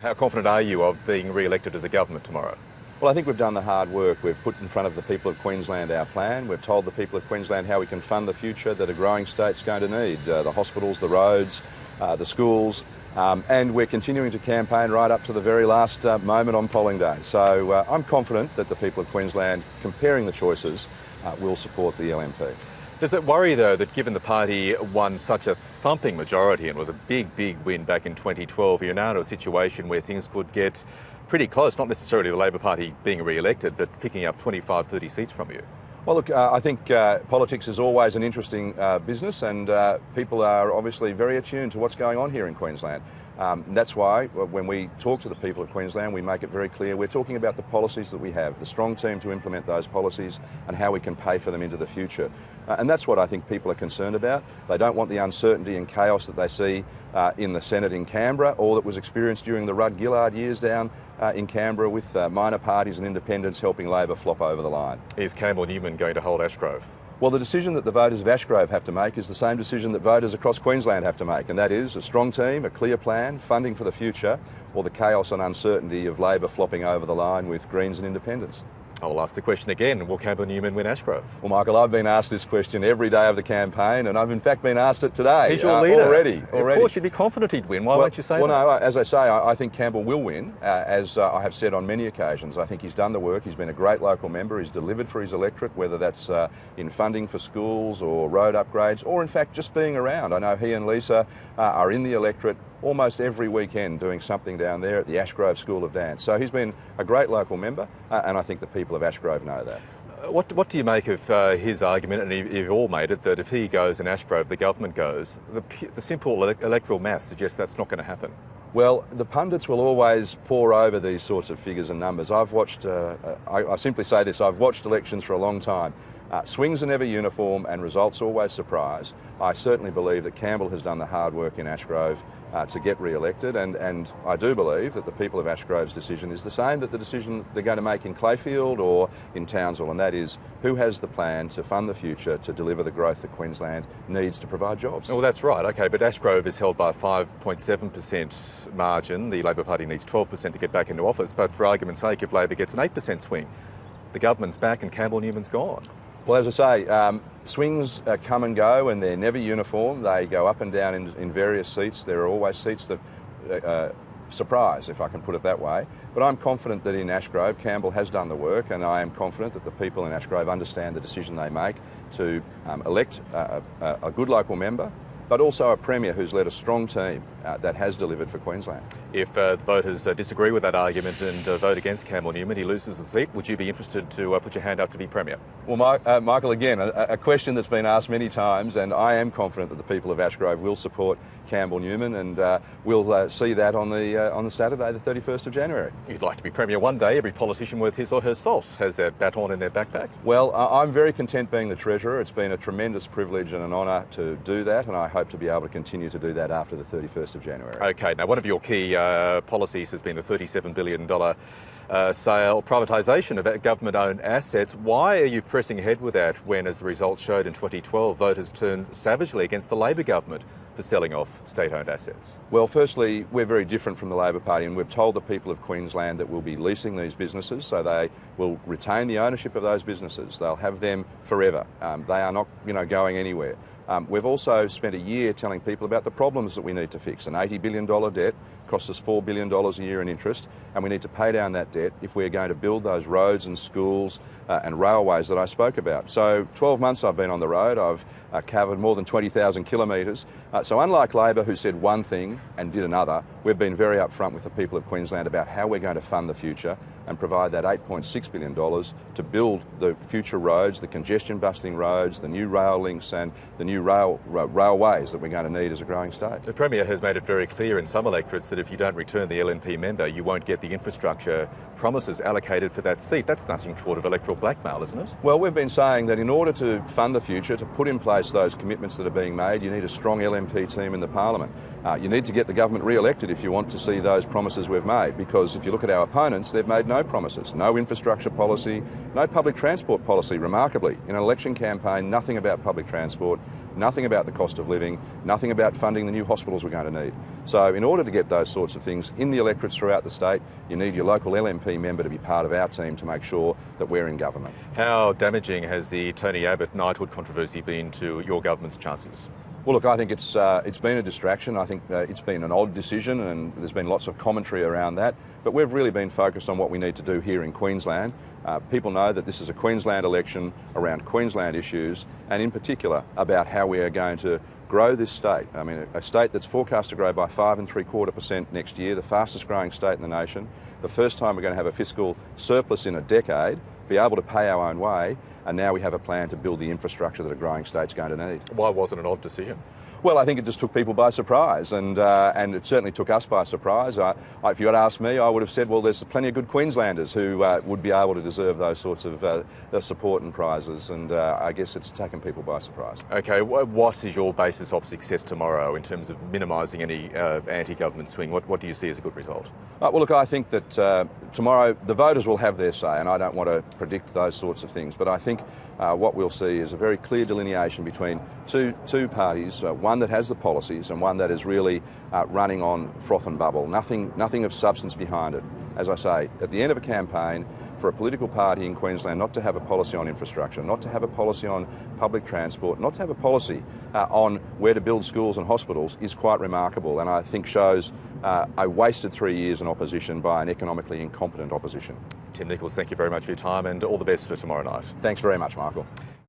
How confident are you of being re-elected as a government tomorrow? Well, I think we've done the hard work. We've put in front of the people of Queensland our plan. We've told the people of Queensland how we can fund the future that a growing state's going to need, the hospitals, the roads, the schools, and we're continuing to campaign right up to the very last moment on polling day. So I'm confident that the people of Queensland, comparing the choices, will support the LNP. Does it worry, though, that given the party won such a thumping majority and was a big, big win back in 2012, you're now in a situation where things could get pretty close, not necessarily the Labor Party being re-elected, but picking up 25, 30 seats from you? Well, look, I think politics is always an interesting business, and people are obviously very attuned to what's going on here in Queensland. That's why when we talk to the people of Queensland, we make it very clear we're talking about the policies that we have, the strong team to implement those policies and how we can pay for them into the future. And that's what I think people are concerned about. They don't want the uncertainty and chaos that they see in the Senate in Canberra, or that was experienced during the Rudd-Gillard years down in Canberra with minor parties and independents helping Labor flop over the line. Is Campbell Newman going to hold Ashgrove? Well, the decision that the voters of Ashgrove have to make is the same decision that voters across Queensland have to make, and that is a strong team, a clear plan, funding for the future, or the chaos and uncertainty of Labor flopping over the line with Greens and independents. I'll ask the question again, will Campbell Newman win Ashgrove? Well, Michael, I've been asked this question every day of the campaign, and I've in fact been asked it today. He's your leader. Already. Of course, you'd be confident he'd win. Why won't you say that? Well, no, as I say, I think Campbell will win, as I have said on many occasions. I think he's done the work. He's been a great local member. He's delivered for his electorate, whether that's in funding for schools or road upgrades, or in fact just being around. I know he and Lisa are in the electorate almost every weekend doing something down there at the Ashgrove School of Dance. So he's been a great local member, and I think the people of Ashgrove know that. What do you make of his argument, and you've all made it, that if he goes and Ashgrove, the government goes? The simple electoral math suggests that's not going to happen. Well, the pundits will always pore over these sorts of figures and numbers. I've watched, I simply say this, I've watched elections for a long time. Swings are never uniform and results always surprise. I certainly believe that Campbell has done the hard work in Ashgrove to get re-elected, and I do believe that the people of Ashgrove's decision is the same that the decision they're going to make in Clayfield or in Townsville, and that is who has the plan to fund the future to deliver the growth that Queensland needs to provide jobs. Well, that's right, okay, but Ashgrove is held by a 5.7% margin. The Labor Party needs 12% to get back into office, but for argument's sake, if Labor gets an 8% swing, the government's back and Campbell Newman's gone. Well, as I say, swings come and go, and they're never uniform. They go up and down in various seats. There are always seats that surprise, if I can put it that way. But I'm confident that in Ashgrove, Campbell has done the work, and I am confident that the people in Ashgrove understand the decision they make to elect a good local member, but also a Premier who's led a strong team that has delivered for Queensland. If voters disagree with that argument and vote against Campbell Newman, he loses the seat, would you be interested to put your hand up to be Premier? Well, Michael, again, a question that's been asked many times, and I am confident that the people of Ashgrove will support Campbell Newman, and we'll see that on the Saturday, the 31st of January. You'd like to be Premier one day. Every politician worth his or her salt has their baton in their backpack. Well, I'm very content being the Treasurer. It's been a tremendous privilege and an honour to do that, and I hope to be able to continue to do that after the 31st of January. Okay, now one of your key policies has been the $37 billion sale, privatisation of government-owned assets. Why are you pressing ahead with that when, as the results showed in 2012, voters turned savagely against the Labor government for selling off state-owned assets? Well, firstly, we're very different from the Labor Party, and we've told the people of Queensland that we'll be leasing these businesses, so they will retain the ownership of those businesses. They'll have them forever. They are not, going anywhere. We've also spent a year telling people about the problems that we need to fix. An $80 billion debt costs us $4 billion a year in interest, and we need to pay down that debt if we're going to build those roads and schools and railways that I spoke about. So 12 months I've been on the road. I've covered more than 20,000 kilometres. So unlike Labor, who said one thing and did another, we've been very upfront with the people of Queensland about how we're going to fund the future and provide that $8.6 billion to build the future roads, the congestion-busting roads, the new rail links and the new railways that we're going to need as a growing state. The Premier has made it very clear in some electorates that if you don't return the LNP member, you won't get the infrastructure promises allocated for that seat. That's nothing short of electoral blackmail, isn't it? Well, we've been saying that in order to fund the future, to put in place those commitments that are being made, you need a strong LNP team in the Parliament. You need to get the government re-elected if you want to see those promises we've made, because if you look at our opponents, they've made no promises, no infrastructure policy, no public transport policy, remarkably. In an election campaign, nothing about public transport, nothing about the cost of living, nothing about funding the new hospitals we're going to need. So in order to get those sorts of things in the electorates throughout the state, you need your local LNP member to be part of our team to make sure that we're in government. How damaging has the Tony Abbott knighthood controversy been to your government's chances? Well, look, I think it's been a distraction. I think it's been an odd decision, and there's been lots of commentary around that. But we've really been focused on what we need to do here in Queensland. People know that this is a Queensland election around Queensland issues, and in particular about how we are going to grow this state. I mean, a state that's forecast to grow by 5.75% next year, the fastest growing state in the nation, the first time we're going to have a fiscal surplus in a decade, be able to pay our own way, and now we have a plan to build the infrastructure that a growing state's going to need. Why was it an odd decision? Well, I think it just took people by surprise, and it certainly took us by surprise. If you had asked me, I would have said, well, there's plenty of good Queenslanders who would be able to deserve those sorts of support and prizes, and I guess it's taken people by surprise. Okay, what is your basis of success tomorrow in terms of minimising any anti-government swing? What do you see as a good result? Well, look, I think that tomorrow the voters will have their say, and I don't want to predict those sorts of things, but I think what we'll see is a very clear delineation between two parties, one that has the policies and one that is really running on froth and bubble, nothing of substance behind it. As I say, at the end of a campaign, for a political party in Queensland not to have a policy on infrastructure, not to have a policy on public transport, not to have a policy on where to build schools and hospitals is quite remarkable, and I think shows a wasted 3 years in opposition by an economically incompetent opposition. Tim Nichols, thank you very much for your time and all the best for tomorrow night. Thanks very much, Michael.